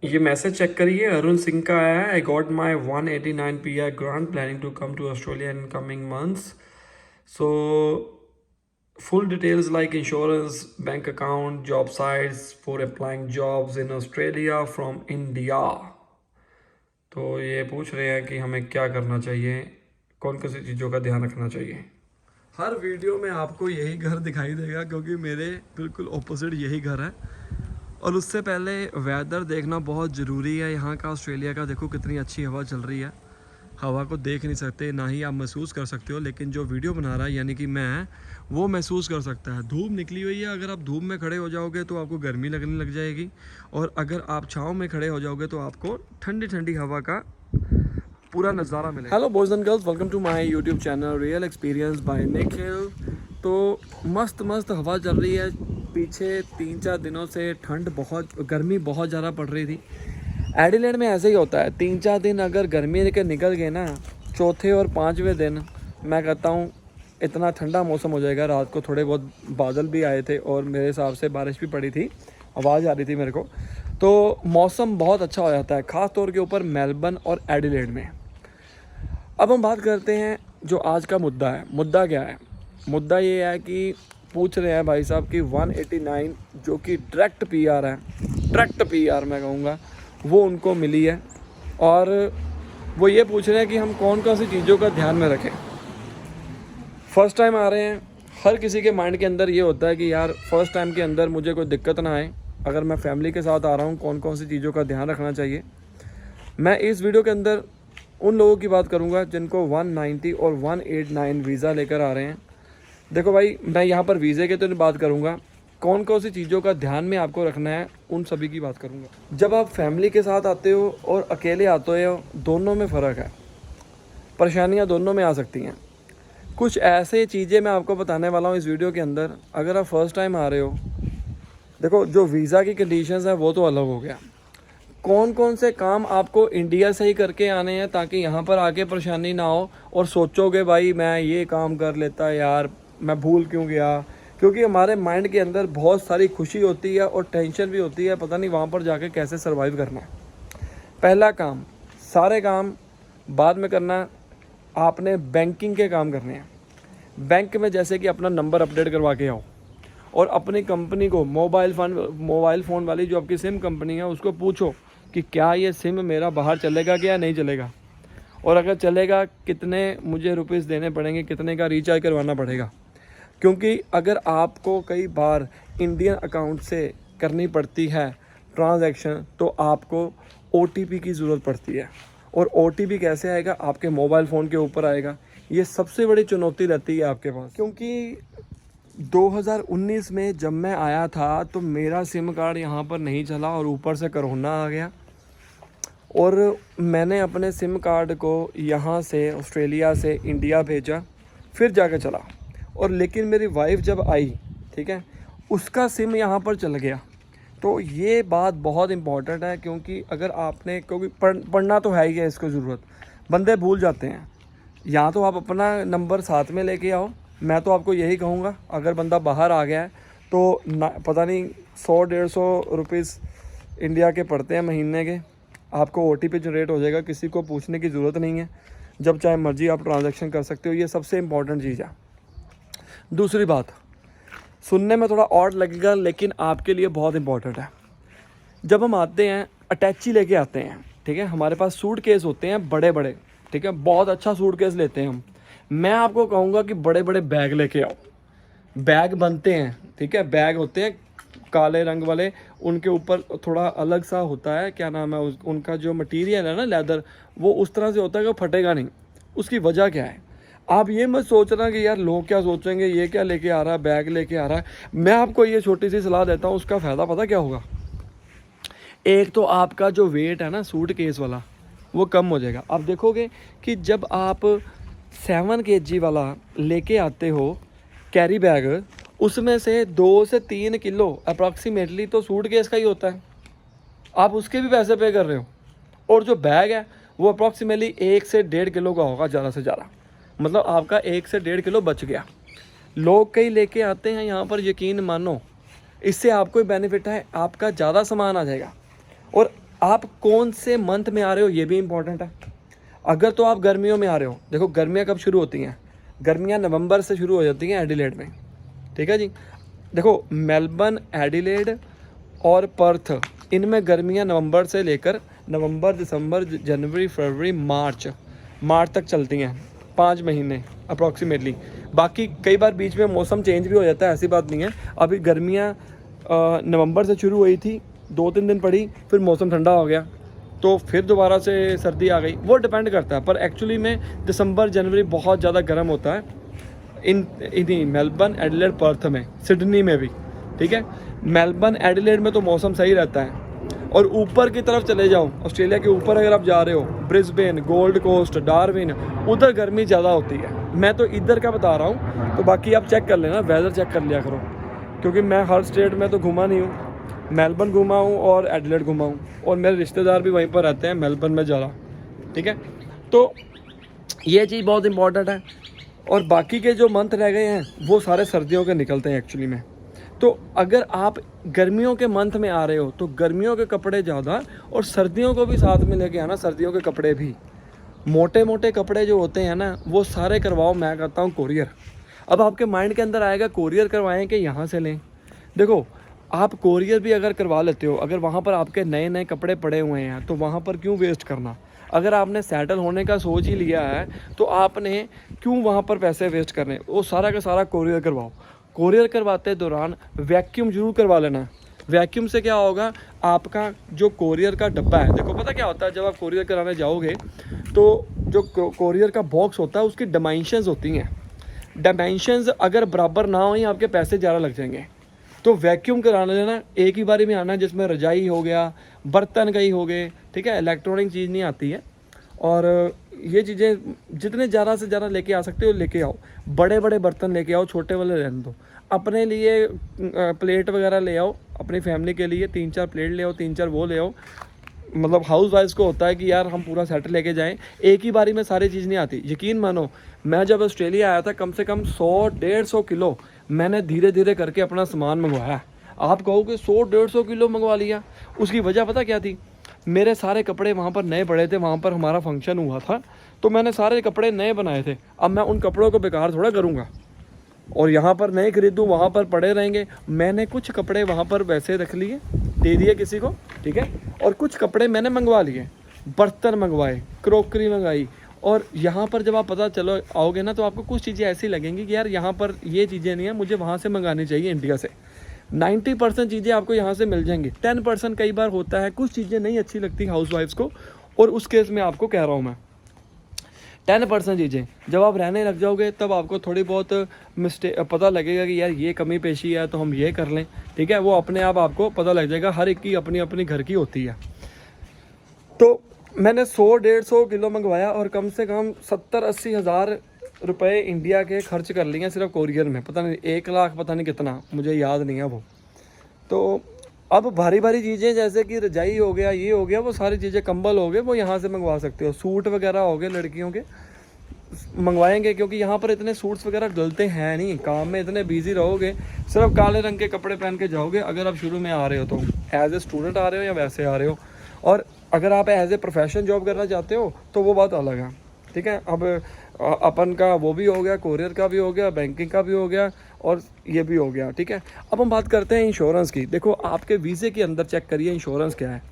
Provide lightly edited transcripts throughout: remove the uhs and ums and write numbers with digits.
ये message check करिए, अरुण सिंह का आया है। I got my 189 PR grant, planning to come to Australia in coming months. So full details like insurance, bank account, job sites for applying jobs in Australia from India। तो ये पूछ रहे हैं कि हमें क्या करना चाहिए, कौन कौन सी चीज़ों का ध्यान रखना चाहिए। हर वीडियो में आपको यही घर दिखाई देगा क्योंकि मेरे बिल्कुल ऑपोजिट यही घर है। और उससे पहले वेदर देखना बहुत ज़रूरी है यहाँ का, ऑस्ट्रेलिया का। देखो कितनी अच्छी हवा चल रही है। हवा को देख नहीं सकते, ना ही आप महसूस कर सकते हो, लेकिन जो वीडियो बना रहा है यानी कि मैं, वो महसूस कर सकता है। धूप निकली हुई है, अगर आप धूप में खड़े हो जाओगे तो आपको गर्मी लगने लग जाएगी, और अगर आप छाँव में खड़े हो जाओगे तो आपको ठंडी ठंडी हवा का पूरा नज़ारा मिलेगा। Hello boys and girls, welcome to my YouTube channel real experience by Nikhil. तो मस्त मस्त हवा चल रही है। पीछे 3-4 दिनों से ठंड बहुत, गर्मी बहुत ज़्यादा पड़ रही थी। एडिलेड में ऐसे ही होता है, 3-4 दिन अगर गर्मी के निकल गए ना, चौथे और 5वें दिन मैं कहता हूँ इतना ठंडा मौसम हो जाएगा। रात को थोड़े बहुत बादल भी आए थे और मेरे हिसाब से बारिश भी पड़ी थी, आवाज़ आ रही थी मेरे को। तो मौसम बहुत अच्छा हो जाता है, ख़ास तौर के ऊपर मेलबर्न और एडिलेड में। अब हम बात करते हैं जो आज का मुद्दा है। मुद्दा क्या है? मुद्दा ये है कि पूछ रहे हैं भाई साहब कि 189 जो कि डायरेक्ट PR है, डायरेक्ट PR मैं कहूँगा, वो उनको मिली है। और वो ये पूछ रहे हैं कि हम कौन कौन सी चीज़ों का ध्यान में रखें। फ़र्स्ट टाइम आ रहे हैं, हर किसी के माइंड के अंदर ये होता है कि यार फ़र्स्ट टाइम के अंदर मुझे कोई दिक्कत ना आए। अगर मैं फैमिली के साथ आ रहा हूँ, कौन कौन सी चीज़ों का ध्यान रखना चाहिए। मैं इस वीडियो के अंदर उन लोगों की बात करूंगा जिनको 190 और 189 वीज़ा लेकर आ रहे हैं। देखो भाई, मैं यहाँ पर वीज़े के तो नहीं बात करूँगा, कौन कौन सी चीज़ों का ध्यान में आपको रखना है उन सभी की बात करूँगा। जब आप फैमिली के साथ आते हो और अकेले आते हो, दोनों में फ़र्क है, परेशानियाँ दोनों में आ सकती हैं। कुछ ऐसे चीज़ें मैं आपको बताने वाला हूँ इस वीडियो के अंदर। अगर आप फर्स्ट टाइम आ रहे हो, देखो जो वीज़ा की कंडीशंस हैं वो तो अलग हो गया। कौन कौन से काम आपको इंडिया से ही करके आने हैं ताकि यहाँ पर आके परेशानी ना हो और सोचोगे भाई मैं ये काम कर लेता यार, मैं भूल क्यों गया। क्योंकि हमारे माइंड के अंदर बहुत सारी खुशी होती है और टेंशन भी होती है, पता नहीं वहाँ पर जाके कैसे सर्वाइव करना है। पहला काम, सारे काम बाद में करना, आपने बैंकिंग के काम करने हैं। बैंक में जैसे कि अपना नंबर अपडेट करवा के आओ, और अपनी कंपनी को मोबाइल फ़ोन वाली जो आपकी सिम कंपनी है उसको पूछो कि क्या ये सिम मेरा बाहर चलेगा क्या नहीं चलेगा, और अगर चलेगा कितने मुझे रुपीस देने पड़ेंगे, कितने का रिचार्ज करवाना पड़ेगा। क्योंकि अगर आपको कई बार इंडियन अकाउंट से करनी पड़ती है ट्रांजैक्शन, तो आपको OTP की ज़रूरत पड़ती है, और OTP कैसे आएगा? आपके मोबाइल फ़ोन के ऊपर आएगा। ये सबसे बड़ी चुनौती रहती है आपके पास। क्योंकि 2019 में जब मैं आया था तो मेरा सिम कार्ड यहाँ पर नहीं चला और ऊपर से कोरोना आ गया, और मैंने अपने सिम कार्ड को यहाँ से ऑस्ट्रेलिया से इंडिया भेजा, फिर जाके चला। और लेकिन मेरी वाइफ जब आई, ठीक है, उसका सिम यहाँ पर चल गया। तो ये बात बहुत इम्पॉर्टेंट है, क्योंकि अगर आपने, क्योंकि पढ़ना तो है ही है, इसको ज़रूरत, बंदे भूल जाते हैं। या तो आप अपना नंबर साथ में लेके आओ। मैं तो आपको यही कहूँगा, अगर बंदा बाहर आ गया है तो पता नहीं 100-150 रुपीज़ इंडिया के पड़ते हैं महीने के, आपको OTP जनरेट हो जाएगा, किसी को पूछने की ज़रूरत नहीं है, जब चाहे मर्जी आप ट्रांजैक्शन कर सकते हो। ये सबसे इम्पॉर्टेंट चीज़ है। दूसरी बात, सुनने में थोड़ा ऑड लगेगा लेकिन आपके लिए बहुत इम्पॉर्टेंट है। जब हम आते हैं अटैची लेके आते हैं, ठीक है, हमारे पास सूट केस होते हैं बड़े बड़े, ठीक है, बहुत अच्छा सूट केस लेते हैं हम। मैं आपको कहूँगा कि बड़े बड़े बैग लेके आओ। बैग बनते हैं, ठीक है, बैग होते हैं काले रंग वाले, उनके ऊपर थोड़ा अलग सा होता है, क्या नाम है उनका जो मटेरियल है ना, लेदर, वो उस तरह से होता है कि फटेगा नहीं। उसकी वजह क्या है? आप ये मत सोचना कि यार लोग क्या सोचेंगे, ये क्या लेके आ रहा है, बैग लेके आ रहा है। मैं आपको ये छोटी सी सलाह देता हूँ, उसका फ़ायदा पता क्या होगा? एक तो आपका जो वेट है ना सूट केस वाला, वो कम हो जाएगा। आप देखोगे कि जब आप 7 kg वाला लेके आते हो कैरी बैग, उसमें से 2 से 3 किलो अप्रॉक्सीमेटली तो सूट केस का ही होता है। आप उसके भी पैसे पे कर रहे हो, और जो बैग है वो अप्रॉक्सीमेटली 1 से 1.5 किलो का होगा ज़्यादा से ज़्यादा। मतलब आपका 1 से 1.5 किलो बच गया। लोग कई लेके आते हैं यहाँ पर, यकीन मानो इससे आपको ही बेनिफिट है, आपका ज़्यादा सामान आ जाएगा। और आप कौन से मंथ में आ रहे हो ये भी इंपॉर्टेंट है। अगर तो आप गर्मियों में आ रहे हो, देखो गर्मियाँ कब शुरू होती हैं, गर्मियाँ नवंबर से शुरू हो जाती हैं एडिलेड में, ठीक है जी। देखो मेलबर्न, एडिलेड और पर्थ, इनमें गर्मियाँ नवंबर से लेकर नवंबर, दिसंबर, जनवरी, फरवरी, मार्च तक चलती हैं, 5 महीने अप्रॉक्सीमेटली। बाकी कई बार बीच में मौसम चेंज भी हो जाता है, ऐसी बात नहीं है। अभी गर्मियाँ नवंबर से शुरू हुई थी, 2-3 दिन पड़ी, फिर मौसम ठंडा हो गया, तो फिर दोबारा से सर्दी आ गई, वो डिपेंड करता है। पर एक्चुअली में दिसंबर जनवरी बहुत ज़्यादा गर्म होता है इन्हीं मेलबर्न, एडिलेड, पर्थ में, सिडनी में भी, ठीक है। मेलबर्न, एडिलेड में तो मौसम सही रहता है। और ऊपर की तरफ चले जाओ, ऑस्ट्रेलिया के ऊपर अगर आप जा रहे हो, ब्रिस्बेन, गोल्ड कोस्ट, डार्विन, उधर गर्मी ज़्यादा होती है। मैं तो इधर का बता रहा हूँ, तो बाकी आप चेक कर लेना, वेदर चेक कर लिया करो, क्योंकि मैं हर स्टेट में तो घूमा नहीं हूँ। मेलबर्न घूमा हूँ और एडिलेड घूमा हूँ, और मेरे रिश्तेदार भी वहीं पर रहते हैं, मेलबर्न में ज़्यादा, ठीक है। तो ये चीज़ बहुत इंपॉर्टेंट है। और बाकी के जो मंथ रह गए हैं वो सारे सर्दियों के निकलते हैं एक्चुअली में। तो अगर आप गर्मियों के मंथ में आ रहे हो तो गर्मियों के कपड़े ज़्यादा, और सर्दियों को भी साथ में लेके आना, सर्दियों के कपड़े भी। मोटे मोटे कपड़े जो होते हैं ना, वो सारे करवाओ, मैं कहता हूँ कोरियर। अब आपके माइंड के अंदर आएगा कोरियर करवाएं कि यहाँ से लें। देखो, आप कोरियर भी अगर करवा लेते हो, अगर वहाँ पर आपके नए नए कपड़े पड़े हुए हैं, तो वहाँ पर क्यों वेस्ट करना। अगर आपने सेटल होने का सोच ही लिया है, तो आपने क्यों वहाँ पर पैसे वेस्ट करने। वो सारा का सारा कोरियर करवाओ। कोरियर करवाते दौरान वैक्यूम जरूर करवा लेना। वैक्यूम से क्या होगा, आपका जो कोरियर का डब्बा है, देखो पता क्या होता है, जब आप कोरियर कराने जाओगे तो जो कोरियर का बॉक्स होता है उसकी डायमेंशंस होती हैं। डायमेंशंस अगर बराबर ना हो, आपके पैसे ज़्यादा लग जाएंगे। तो वैक्यूम कराने लेना, एक ही बारी में आना, जिसमें रजाई हो गया, बर्तन कई हो गए, ठीक है, इलेक्ट्रॉनिक चीज़ नहीं आती है। और ये चीज़ें जितने ज़्यादा से ज़्यादा लेके आ सकते हो लेके आओ। बड़े बड़े बर्तन लेके आओ, छोटे वाले रहने दो। अपने लिए प्लेट वगैरह ले आओ, अपनी फैमिली के लिए 3-4 प्लेट ले आओ, 3-4 वो ले आओ। मतलब हाउस वाइफ्स को होता है कि यार हम पूरा सेट लेके जाएं, एक ही बारी में सारी चीज़ नहीं आती। यकीन मानो, मैं जब ऑस्ट्रेलिया आया था, कम से कम 100-150 किलो मैंने धीरे धीरे करके अपना सामान मंगवाया। आप कहोगे 100-150 किलो मंगवा लिया, उसकी वजह पता क्या थी, मेरे सारे कपड़े वहाँ पर नए पड़े थे, वहाँ पर हमारा फंक्शन हुआ था, तो मैंने सारे कपड़े नए बनाए थे। अब मैं उन कपड़ों को बेकार थोड़ा करूँगा और यहाँ पर नए खरीदूँ, वहाँ पर पड़े रहेंगे। मैंने कुछ कपड़े वहाँ पर वैसे रख लिए, दे दिए किसी को, ठीक है, और कुछ कपड़े मैंने मंगवा लिए, बर्तन मंगवाए, क्रोकरी मंगाई। और यहाँ पर जब आप पता चलो आओगे ना, तो आपको कुछ चीज़ें ऐसी लगेंगी कि यार यहाँ पर ये चीज़ें नहीं है, मुझे वहाँ से मंगानी चाहिए इंडिया से। 90% चीज़ें आपको यहाँ से मिल जाएंगी, 10% कई बार होता है कुछ चीज़ें नहीं अच्छी लगती हाउस वाइफ्स को, और उस केस में आपको कह रहा हूँ मैं 10% चीज़ें जब आप रहने लग जाओगे, तब आपको थोड़ी बहुत पता लगेगा कि यार ये कमी पेशी है, तो हम ये कर लें, ठीक है। वो अपने आप आपको पता लग जाएगा, हर एक की अपनी अपनी घर की होती है। तो मैंने 100-150 किलो मंगवाया और कम से कम 70-80 हज़ार रुपये इंडिया के खर्च कर लिए सिर्फ कोरियर में। पता नहीं 1 लाख, पता नहीं कितना, मुझे याद नहीं है वो। तो अब भारी भारी चीज़ें जैसे कि रजाई हो गया, ये हो गया, वो सारी चीज़ें, कंबल हो गए, वो यहाँ से मंगवा सकते हो। सूट वगैरह हो गए लड़कियों के, मंगवाएंगे, क्योंकि यहाँ पर इतने सूट्स वगैरह डलते हैं नहीं, काम में इतने बिजी रहोगे, सिर्फ काले रंग के कपड़े पहन के जाओगे अगर आप शुरू में आ रहे हो, तो एज ए स्टूडेंट आ रहे हो या वैसे आ रहे हो। और अगर आप एज ए प्रोफेशन जॉब करना चाहते हो तो वो बात अलग है, ठीक है। अब अपन का वो भी हो गया, कोरियर का भी हो गया, बैंकिंग का भी हो गया, और ये भी हो गया, ठीक है। अब हम बात करते हैं इंश्योरेंस की। देखो, आपके वीज़े के अंदर चेक करिए इंश्योरेंस क्या है।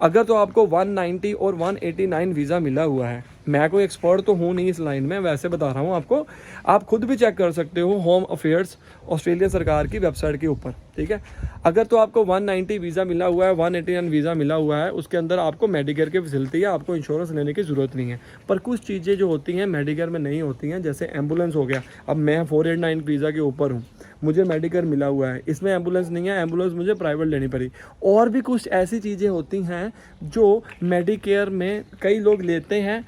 अगर तो आपको 190 और 189 वीज़ा मिला हुआ है, मैं कोई एक्सपर्ट तो हूँ नहीं इस लाइन में, वैसे बता रहा हूँ आपको, आप खुद भी चेक कर सकते हो होम अफेयर्स ऑस्ट्रेलिया सरकार की वेबसाइट के ऊपर, ठीक है। अगर तो आपको 190 वीज़ा मिला हुआ है, 189 वीज़ा मिला हुआ है, उसके अंदर आपको मेडिकेयर की फैसिलिटी है, आपको इंश्योरेंस लेने की ज़रूरत नहीं है। पर कुछ चीज़ें जो होती हैं मेडिकेयर में नहीं होती हैं, जैसे एम्बुलेंस हो गया। अब मैं 489 वीज़ा के ऊपर हूँ, मुझे मेडिकेयर मिला हुआ है, इसमें एम्बुलेंस नहीं है, एम्बुलेंस मुझे प्राइवेट लेनी पड़ी। और भी कुछ ऐसी चीज़ें होती हैं जो मेडिकेयर में कई लोग लेते हैं,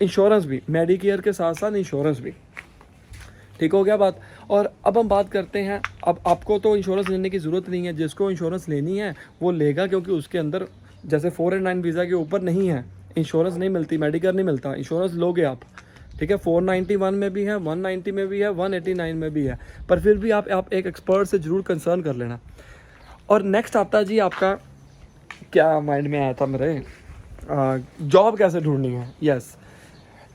इंश्योरेंस भी, मेडिकेयर के साथ साथ इंश्योरेंस भी, ठीक हो गया बात। और अब हम बात करते हैं, अब आपको तो इंश्योरेंस लेने की ज़रूरत नहीं है, जिसको इंश्योरेंस लेनी है वो लेगा, क्योंकि उसके अंदर जैसे 489 वीज़ा के ऊपर नहीं है, इंश्योरेंस नहीं मिलती, मेडिकेयर नहीं मिलता, इंश्योरेंस लोगे आप, ठीक है। 491 में भी है, 190 में भी है, 189 में भी है, पर फिर भी आप एक एक्सपर्ट से ज़रूर कंसर्न कर लेना। और नेक्स्ट आता है जी आपका क्या माइंड में आया था मेरे, जॉब कैसे ढूंढनी है। यस,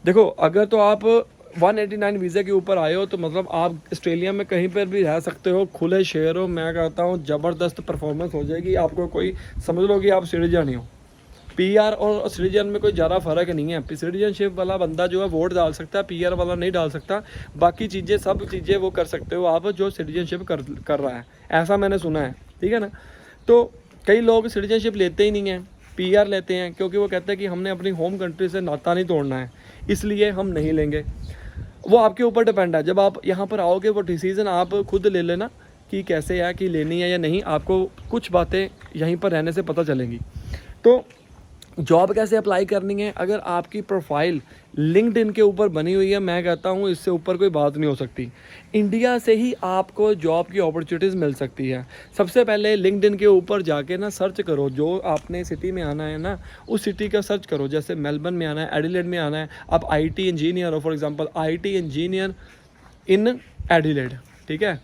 देखो अगर तो आप 189 वीज़ा के ऊपर आए हो तो मतलब आप ऑस्ट्रेलिया में कहीं पर भी रह सकते हो, खुले शहर हो, मैं कहता हूँ ज़बरदस्त परफॉर्मेंस हो जाएगी आपको, कोई समझ लो कि आप सिटीजन ही हो। पीआर और सिटीजन में कोई ज़्यादा फ़र्क नहीं है। सिटीजनशिप वाला बंदा जो है वोट डाल सकता है, पीआर वाला नहीं डाल सकता। बाकी चीज़ें, सब चीज़ें वो कर सकते हो आप जो सिटीजनशिप कर रहा है, ऐसा मैंने सुना है, ठीक है ना। तो कई लोग सिटीजनशिप लेते ही नहीं हैं, पीआर लेते हैं, क्योंकि वो कहते हैं कि हमने अपनी होम कंट्री से नाता नहीं तोड़ना है, इसलिए हम नहीं लेंगे। वो आपके ऊपर डिपेंड है। जब आप यहाँ पर आओगे वो डिसीज़न आप खुद ले लेना कि कैसे है, कि लेनी है या नहीं। आपको कुछ बातें यहीं पर रहने से पता चलेंगी। तो जॉब कैसे अप्लाई करनी है, अगर आपकी प्रोफाइल लिंक्डइन के ऊपर बनी हुई है, मैं कहता हूँ इससे ऊपर कोई बात नहीं हो सकती। इंडिया से ही आपको जॉब की अपॉर्चुनिटीज़ मिल सकती है। सबसे पहले लिंक्डइन के ऊपर जाके ना सर्च करो, जो आपने सिटी में आना है ना उस सिटी का सर्च करो। जैसे मेलबर्न में आना है, एडिलेड में आना है, आप आईटी इंजीनियर हो, for example IT engineer in Adelaide, ठीक है,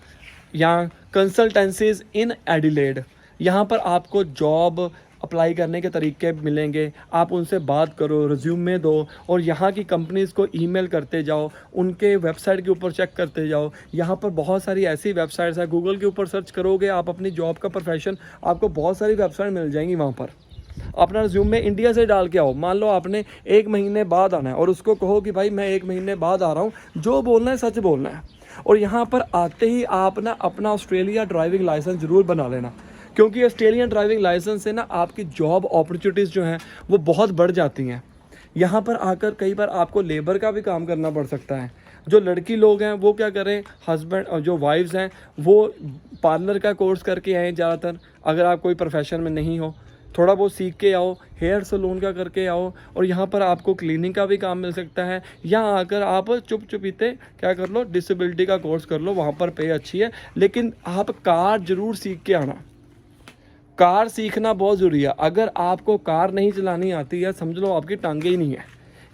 या कंसल्टेंसीज इन एडिलेड, यहाँ पर आपको जॉब अप्लाई करने के तरीके मिलेंगे। आप उनसे बात करो, रिज्यूमे दो, और यहाँ की कंपनीज़ को ईमेल करते जाओ, उनके वेबसाइट के ऊपर चेक करते जाओ। यहाँ पर बहुत सारी ऐसी वेबसाइट्स हैं, गूगल के ऊपर सर्च करोगे आप अपनी जॉब का प्रोफेशन, आपको बहुत सारी वेबसाइट मिल जाएंगी। वहाँ पर अपना रिज्यूमे इंडिया से डाल के आओ। मान लो आपने 1 महीने बाद आना है और उसको कहो कि भाई मैं 1 महीने बाद आ रहा हूँ, जो बोलना है सच बोलना है। और यहाँ पर आते ही आप ना अपना ऑस्ट्रेलिया ड्राइविंग लाइसेंस ज़रूर बना लेना, क्योंकि ऑस्ट्रेलियन ड्राइविंग लाइसेंस से ना आपकी जॉब अपॉर्चुनिटीज़ जो हैं वो बहुत बढ़ जाती हैं। यहाँ पर आकर कई बार आपको लेबर का भी काम करना पड़ सकता है। जो लड़की लोग हैं वो क्या करें, हस्बैंड और जो वाइफ्स हैं वो पार्लर का कोर्स करके आए ज़्यादातर, अगर आप कोई प्रोफेशन में नहीं हो, थोड़ा बहुत सीख के आओ, हेयर सलून का करके आओ, और यहाँ पर आपको क्लीनिंग का भी काम मिल सकता है। यहाँ आकर आप चुप चुपीते क्या कर लो, डिसेबिलिटी का कोर्स कर लो, वहाँ पर पे अच्छी है। लेकिन आप कार ज़रूर सीख के आना, कार सीखना बहुत ज़रूरी है। अगर आपको कार नहीं चलानी आती है, समझ लो आपकी टांगे ही नहीं है।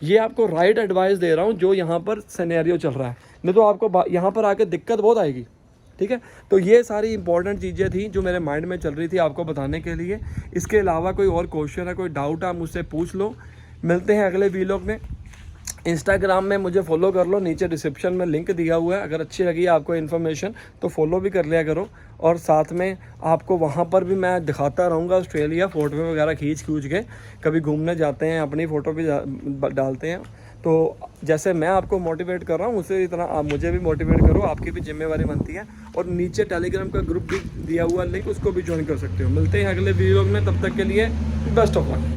ये आपको राइट एडवाइस दे रहा हूँ जो यहाँ पर सिनेरियो चल रहा है, नहीं तो आपको यहाँ पर आके दिक्कत बहुत आएगी, ठीक है। तो ये सारी इंपॉर्टेंट चीज़ें थी जो मेरे माइंड में चल रही थी आपको बताने के लिए। इसके अलावा कोई और क्वेश्चन है, कोई डाउट है, मुझसे पूछ लो। मिलते हैं अगले वीलॉग में। इंस्टाग्राम में मुझे फॉलो कर लो, नीचे डिस्क्रिप्शन में लिंक दिया हुआ है। अगर अच्छी लगी आपको इन्फॉर्मेशन तो फॉलो भी कर लिया करो, और साथ में आपको वहाँ पर भी मैं दिखाता रहूँगा ऑस्ट्रेलिया, फ़ोटो वगैरह खींच के। कभी घूमने जाते हैं अपनी फ़ोटो भी डालते हैं। तो जैसे मैं आपको मोटिवेट कर रहा हूँ उसी तरह आप मुझे भी मोटिवेट करो, आपकी भी जिम्मेवारी बनती है। और नीचे टेलीग्राम का ग्रुप भी दिया हुआ लिंक, उसको भी ज्वाइन कर सकते हो। मिलते हैं अगले वीडियो में, तब तक के लिए बेस्ट ऑफ लक।